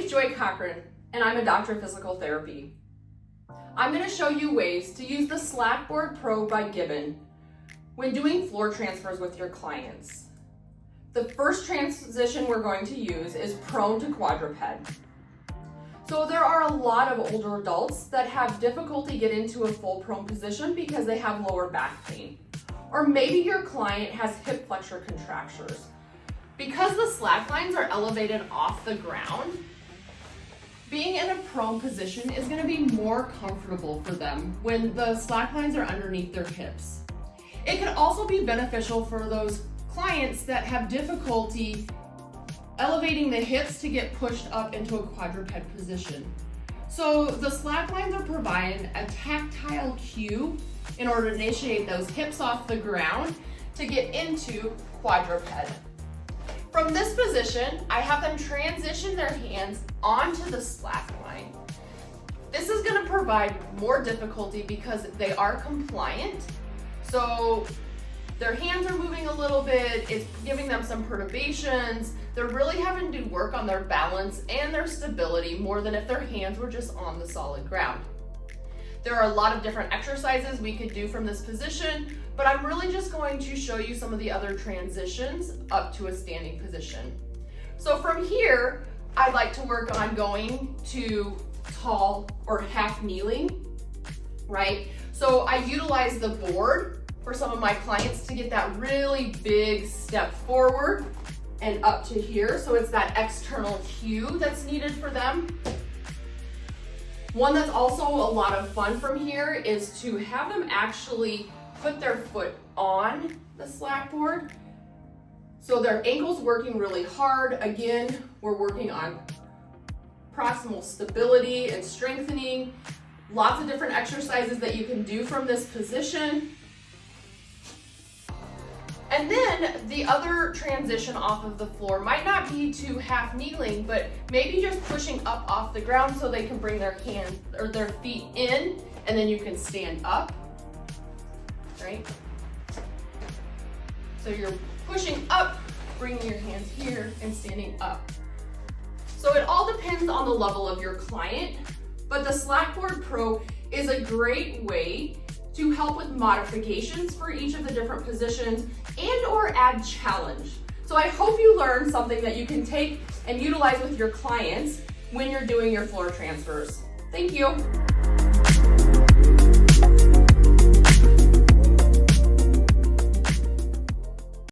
name's Joy Cochran, and I'm a doctor of physical therapy. I'm going to show you ways to use the SlackBoard Pro by Gibbon when doing floor transfers with your clients. The first transition we're going to use is prone to quadruped. So there are a lot of older adults that have difficulty getting into a full prone position because they have lower back pain. Or maybe your client has hip flexor contractures. Because the slack lines are elevated off the ground, being in a prone position is going to be more comfortable for them when the slack lines are underneath their hips. It can also be beneficial for those clients that have difficulty elevating the hips to get pushed up into a quadruped position. So the slack lines are providing a tactile cue in order to initiate those hips off the ground to get into quadruped. From this position, I have them transition their hands onto the slack line. This is going to provide more difficulty because they are compliant. So their hands are moving a little bit, it's giving them some perturbations. They're really having to work on their balance and their stability more than if their hands were just on the solid ground. There are a lot of different exercises we could do from this position, but I'm really just going to show you some of the other transitions up to a standing position. So from here, I'd like to work on going to tall or half kneeling, right? So I utilize the board for some of my clients to get that really big step forward and up to here. So it's that external cue that's needed for them. One that's also a lot of fun from here is to have them actually put their foot on the SlackBoard. So their ankle's working really hard. Again, we're working on proximal stability and strengthening. Lots of different exercises that you can do from this position. And then the other transition off of the floor might not be to half kneeling, but maybe just pushing up off the ground so they can bring their hands or their feet in, and then you can stand up, right? So you're pushing up, bringing your hands here and standing up. So it all depends on the level of your client, but the SlackBoard Pro is a great way to help with modifications for each of the different positions and or add challenge. So I hope you learned something that you can take and utilize with your clients when you're doing your floor transfers. Thank you.